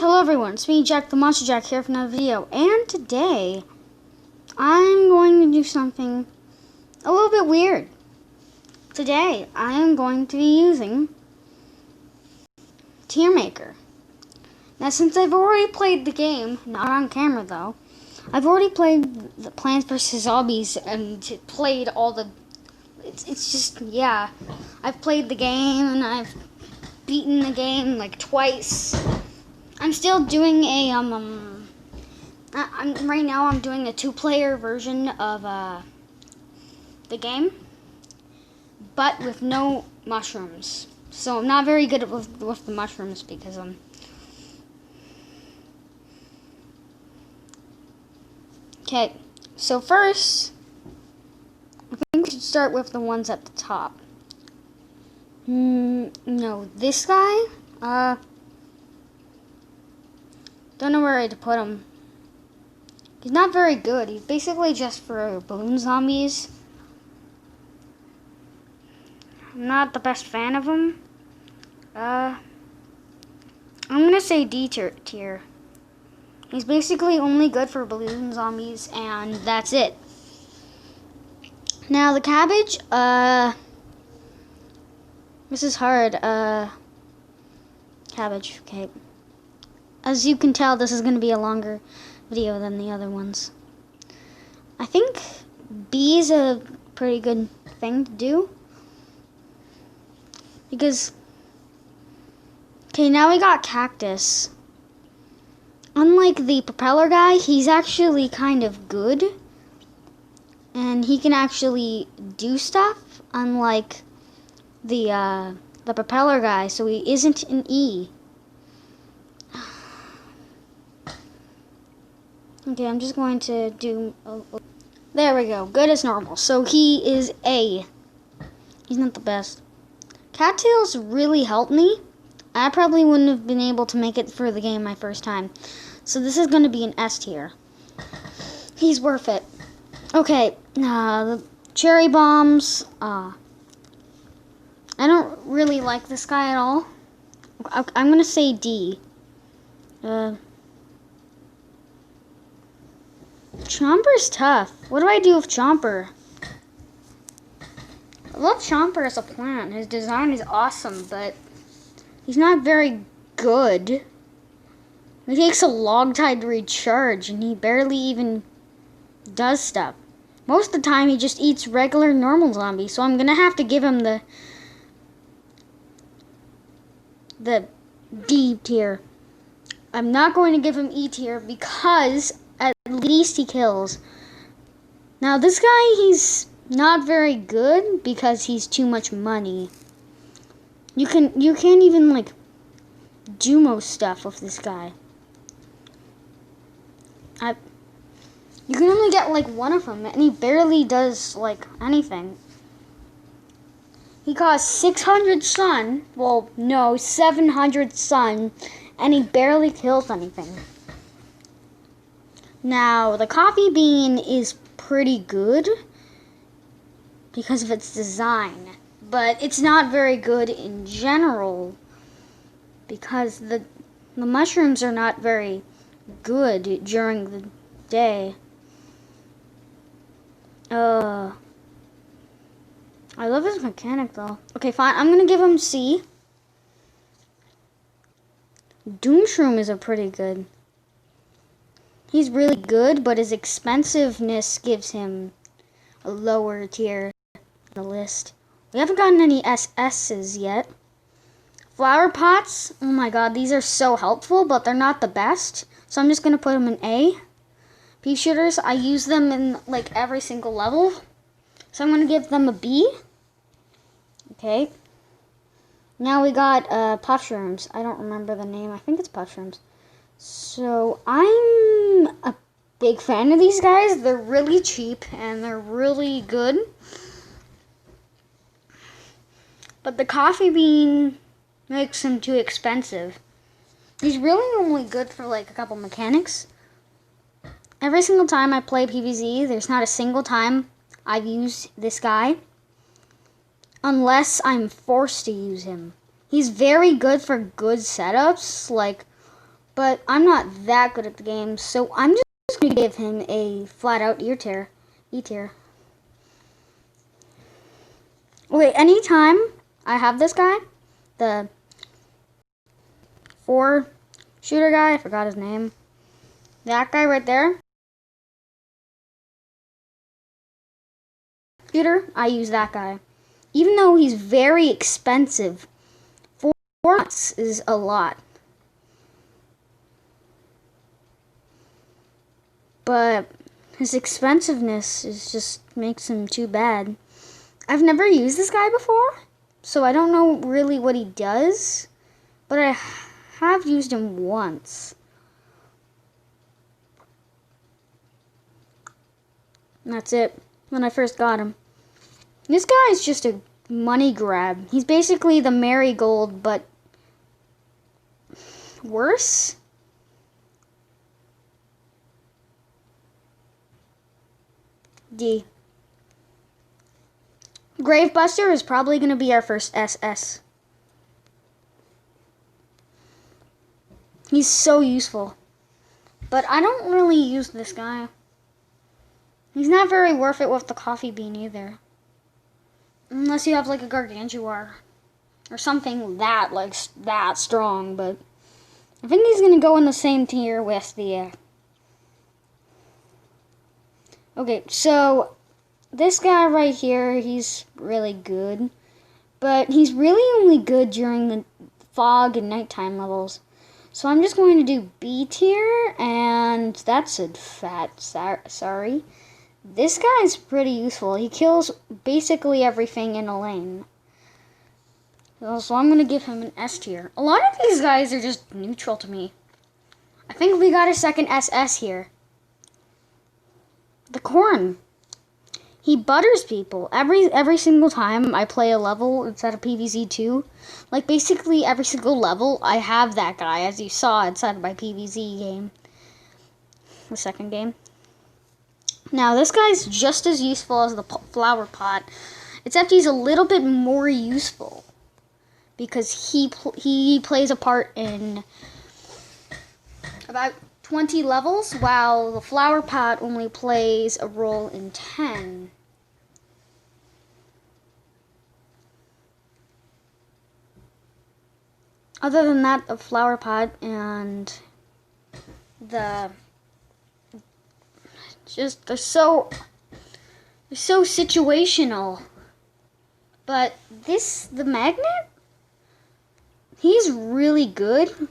hello everyone, it's me, Jack the Monster Jack, here for another video, and today, I'm going to do something a little bit weird. Today, I am going to be using Tier Maker. Now, since I've already played the game, not on camera though, I've already played the Plants vs. Zombies and played all the, it's just, yeah, I've played the game and I've beaten the game like twice. I'm still doing a right now I'm doing a 2-player version of the game, but with no mushrooms. So I'm not very good with the mushrooms because okay. So first, I think we should start with the ones at the top. No, this guy. Don't know where to put him. He's not very good. He's basically just for balloon zombies. I'm not the best fan of him. I'm gonna say D tier. He's basically only good for balloon zombies, and that's it. Now the cabbage, this is hard. Cabbage, okay. As you can tell, this is going to be a longer video than the other ones. I think B is a pretty good thing to do. Because, okay, now we got cactus. Unlike the propeller guy, he's actually kind of good. And he can actually do stuff, unlike the propeller guy, so he isn't an E. Okay, I'm just going to do... there we go. Good as normal. So he is A. He's not the best. Cattails really helped me. I probably wouldn't have been able to make it through the game my first time. So this is going to be an S tier. He's worth it. Okay, the cherry bombs. I don't really like this guy at all. I'm going to say D. Chomper's tough. What do I do with Chomper? I love Chomper as a plant. His design is awesome, but he's not very good. It takes a long time to recharge, and he barely even does stuff. Most of the time, he just eats regular, normal zombies, so I'm going to have to give him the D tier. I'm not going to give him E tier because at least he kills. Now this guy, he's not very good because he's too much money. You can't even like do most stuff with this guy. You can only get like one of them, and he barely does like anything. He costs 600 sun. Well, no, 700 sun, and he barely kills anything. Now, the coffee bean is pretty good because of its design, but it's not very good in general because the mushrooms are not very good during the day. I love his mechanic though. Okay, fine. I'm gonna give him C. Doomshroom is a pretty good. He's really good, but his expensiveness gives him a lower tier on the list. We haven't gotten any SS's yet. Flower pots, oh my god, these are so helpful, but they're not the best. So I'm just going to put them in A. Pea shooters, I use them in like every single level. So I'm going to give them a B. Okay. Now we got pushrooms. I don't remember the name. I think it's pushrooms. So I'm a big fan of these guys. They're really cheap and they're really good. But the coffee bean makes them too expensive. He's really only good for like a couple mechanics. Every single time I play PVZ, there's not a single time I've used this guy unless I'm forced to use him. He's very good for good setups, like But I'm not that good at the game, so I'm just going to give him a flat-out E tier. Wait, anytime I have this guy, the 4-shooter guy, I forgot his name. That guy right there. Shooter, I use that guy. Even though he's very expensive, 4 months is a lot. But his expensiveness just makes him too bad. I've never used this guy before, so I don't know really what he does, but I have used him once. And that's it, when I first got him. This guy is just a money grab. He's basically the Marigold, but worse. D. Gravebuster is probably going to be our first SS. He's so useful. But I don't really use this guy. He's not very worth it with the coffee bean either. Unless you have like a Gargantuar. Or something that strong. But I think he's going to go in the same tier with the... Okay, so... This guy right here, he's really good. But he's really only good during the fog and nighttime levels. So I'm just going to do B tier, and that's a sorry. This guy's pretty useful. He kills basically everything in a lane. So I'm going to give him an S tier. A lot of these guys are just neutral to me. I think we got a second SS here. The Corn. He butters people. Every single time I play a level inside of PVZ 2, like basically every single level, I have that guy, as you saw inside of my PVZ game. The second game. Now, this guy's just as useful as the flower pot, except he's a little bit more useful. Because he plays a part in about 20 levels, while the flower pot only plays a role in 10. Other than that, the flower pot and the just they're so situational. But the magnet, he's really good.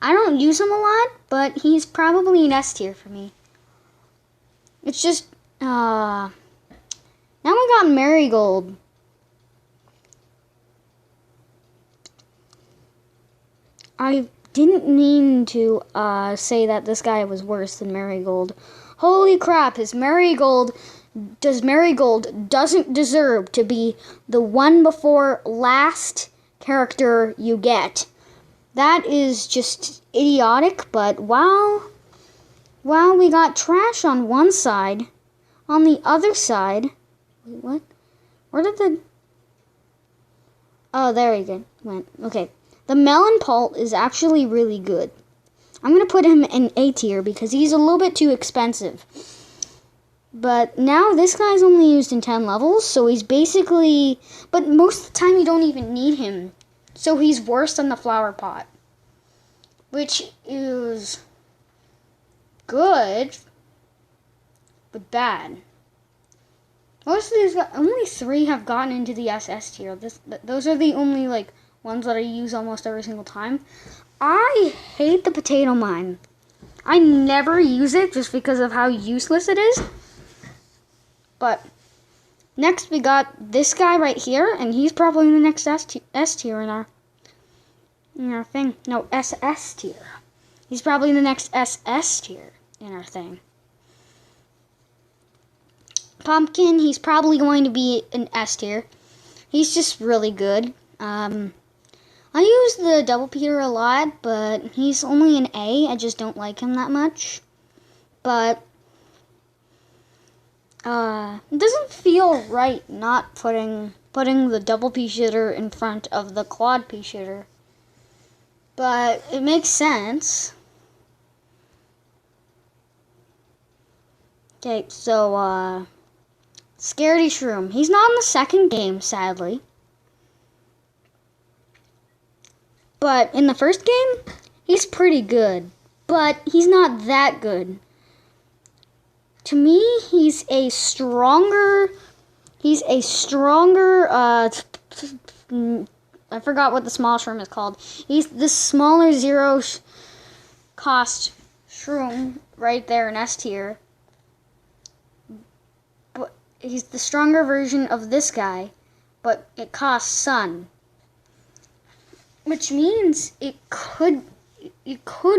I don't use him a lot, but he's probably an S tier for me. It's just, now we got Marigold. I didn't mean to say that this guy was worse than Marigold. Holy crap, Marigold doesn't deserve to be the one before last character you get. That is just idiotic, but while we got trash on one side, on the other side... Wait, what? Where did the... Oh, there he went. Okay. The Melon Pult is actually really good. I'm going to put him in A tier because he's a little bit too expensive. But now this guy's only used in 10 levels, so he's basically... But most of the time you don't even need him. So he's worse than the flower pot, which is good, but bad. Most of these, only 3 have gotten into the SS tier. Those are the only ones that I use almost every single time. I hate the potato mine. I never use it just because of how useless it is. But next we got this guy right here, and he's probably the next S tier in our thing. No, SS tier. He's probably the next SS tier in our thing. Pumpkin, he's probably going to be an S tier. He's just really good. I use the Double Peter a lot, but he's only an A. I just don't like him that much. But it doesn't feel right not putting the Double Pea Shooter in front of the Quad Pea Shooter. But it makes sense. Okay, so, Scaredy Shroom. He's not in the second game, sadly. But in the first game, he's pretty good. But he's not that good. To me, he's a stronger, I forgot what the small shroom is called. He's the smaller cost shroom right there in S tier. But he's the stronger version of this guy, but it costs Sun. Which means it could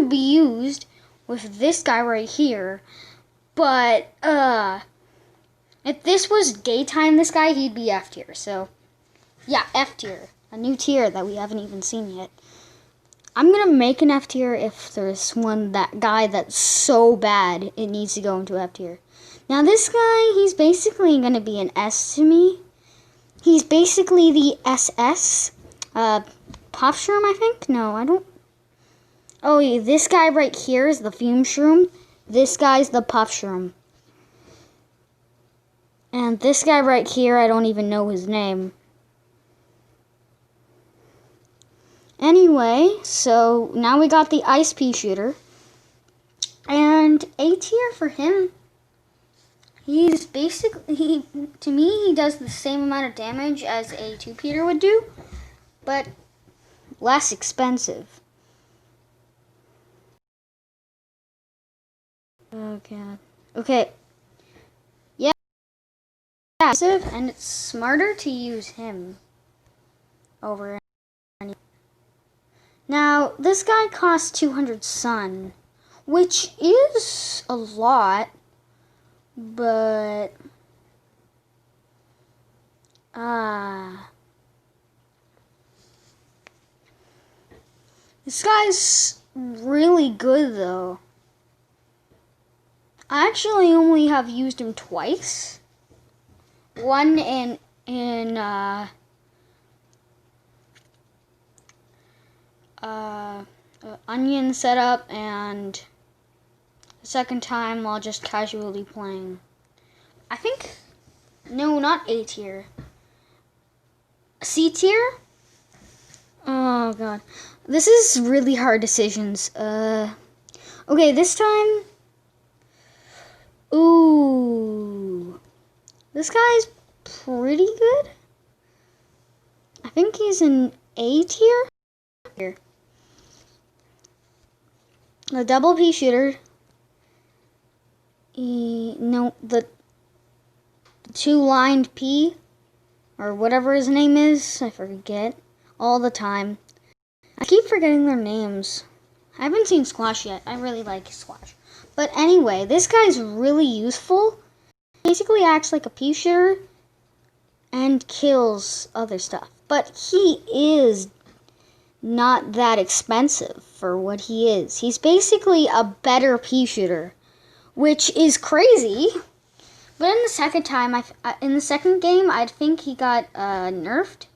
be used with this guy right here. But, if this was daytime, this guy, he'd be F tier. So, yeah, F tier. A new tier that we haven't even seen yet. I'm going to make an F tier if there's that guy that's so bad it needs to go into F tier. Now, this guy, he's basically going to be an S to me. He's basically the SS. Pop Shroom, I think? No, I don't. Oh, yeah, this guy right here is the Fume Shroom. This guy's the Puff Shroom. And this guy right here, I don't even know his name. Anyway, so now we got the Ice Pea Shooter. And A tier for him. He's basically, to me, he does the same amount of damage as a 2-peater would do, but less expensive. Oh god. Okay. Yeah. And it's smarter to use him over any. Now, this guy costs 200 Sun, which is a lot, but this guy's really good though. I actually only have used him twice. One in onion setup, and the second time while just casually playing. I think, no, not A tier. C tier? Oh god. This is really hard decisions. Okay, this time. Ooh. This guy's pretty good. I think he's an A tier. Here. The double P shooter. The two-lined P, or whatever his name is, I forget, all the time. I keep forgetting their names. I haven't seen Squash yet. I really like Squash. But anyway, this guy's really useful. Basically acts like a P shooter and kills other stuff. But he is not that expensive for what he is. He's basically a better P shooter, which is crazy. But in the second time, in the second game, I think he got nerfed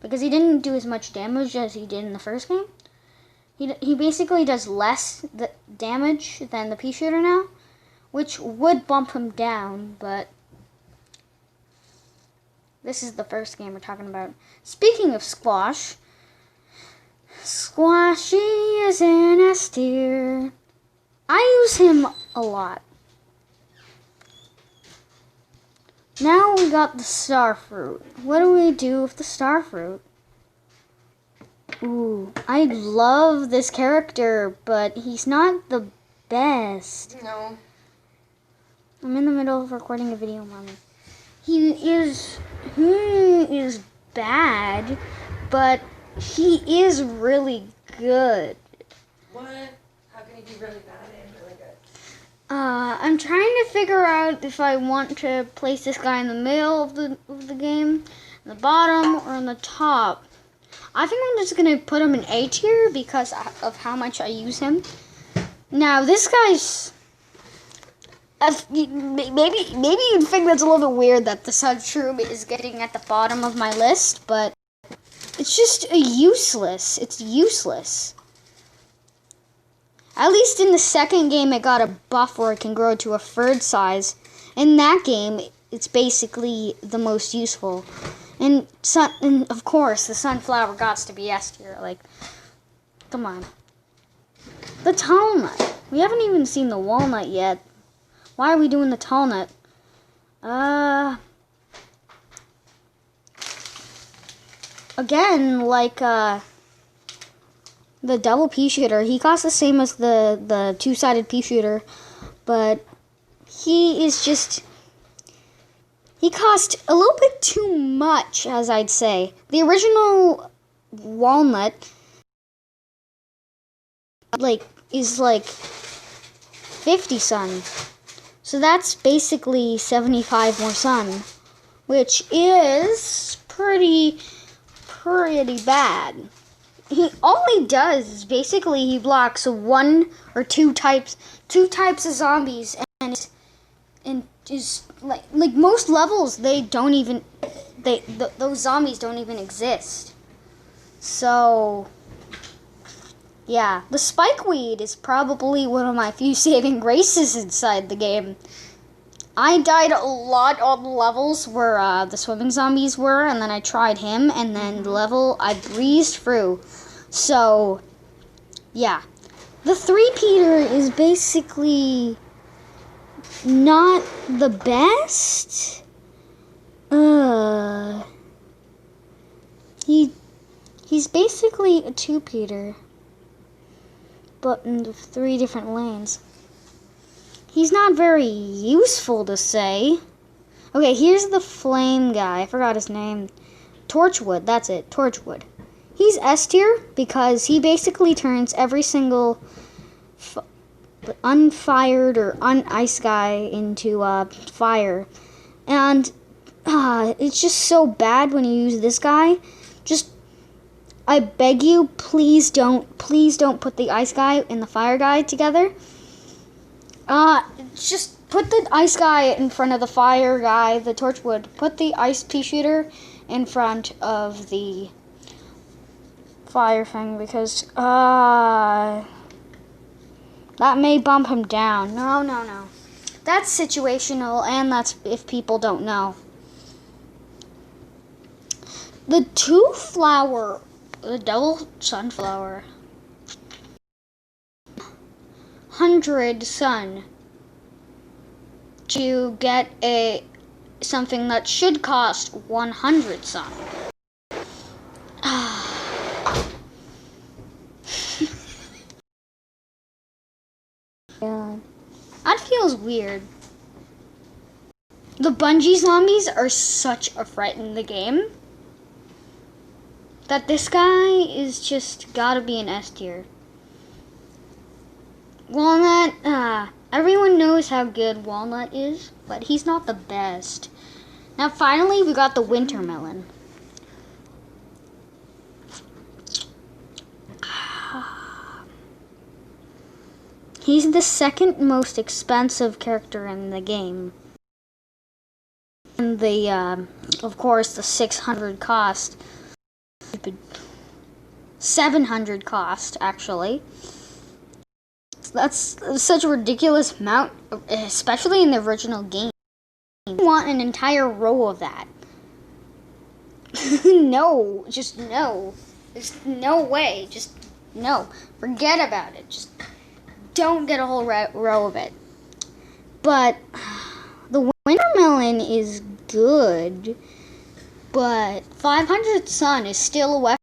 because he didn't do as much damage as he did in the first game. He basically does less damage than the P shooter now, which would bump him down. But this is the first game we're talking about. Speaking of Squash, Squashy is in S tier. I use him a lot. Now we got the Star Fruit. What do we do with the Star Fruit? Ooh, I love this character, but he's not the best. No. I'm in the middle of recording a video, Mommy. He is bad, but he is really good. What? How can he be really bad and really good? I'm trying to figure out if I want to place this guy in the middle of the game, the bottom, or on the top. I think I'm just gonna put him in A tier because of how much I use him. Now this guy's maybe you'd think that's a little bit weird that the Sun Shroom is getting at the bottom of my list, but it's just useless. It's useless. At least in the second game, it got a buff where it can grow to a third size. in that game, it's basically the most useful. And of course, the sunflower gots to be S tier. Like, come on. The tall nut. We haven't even seen the walnut yet. Why are we doing the tall nut? Again, like the double pea shooter, he costs the same as the two-sided pea shooter, but he is just, he cost a little bit too much, as I'd say. The original walnut is like 50 sun. So that's basically 75 more sun, which is pretty bad. All he does is basically he blocks one or two types of zombies, and is like most levels those zombies don't even exist. So yeah, the spikeweed is probably one of my few saving graces inside the game. I died a lot on the levels where the swimming zombies were, and then I tried him, and then the level I breezed through. So, yeah. The 3-peater is basically not the best. He's basically a 2-peater, but in the 3 different lanes. He's not very useful to say. Okay, here's the flame guy. I forgot his name. Torchwood, that's it. Torchwood. He's S tier because he basically turns every single unfired or un-ice guy into fire. And it's just so bad when you use this guy. Just, I beg you, please don't put the ice guy and the fire guy together. Just put the ice guy in front of the fire guy, the Torchwood. Put the ice pea shooter in front of the fire thing, because that may bump him down. No. That's situational, and that's if people don't know. The the double sunflower. 100 sun to get something that should cost 100 sun. Yeah, that feels weird. The Bungie zombies are such a threat in the game that this guy is just gotta be an S tier. Walnut, everyone knows how good Walnut is, but he's not the best. Now finally we got the winter melon. He's the second most expensive character in the game. And of course, the 600 cost. 700 cost, actually. That's such a ridiculous amount, especially in the original game. You want an entire row of that. No, just no. There's no way, just no. Forget about it. Just don't get a whole row of it. But the winter melon is good, but 500 sun is still a weapon.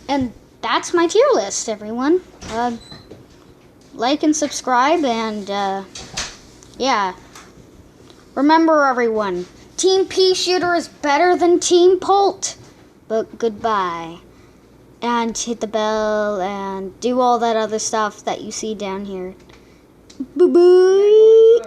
And that's my tier list, everyone. Like and subscribe, and yeah. Remember, everyone, Team Pea Shooter is better than Team Polt. But goodbye. And hit the bell and do all that other stuff that you see down here. Boo-boo!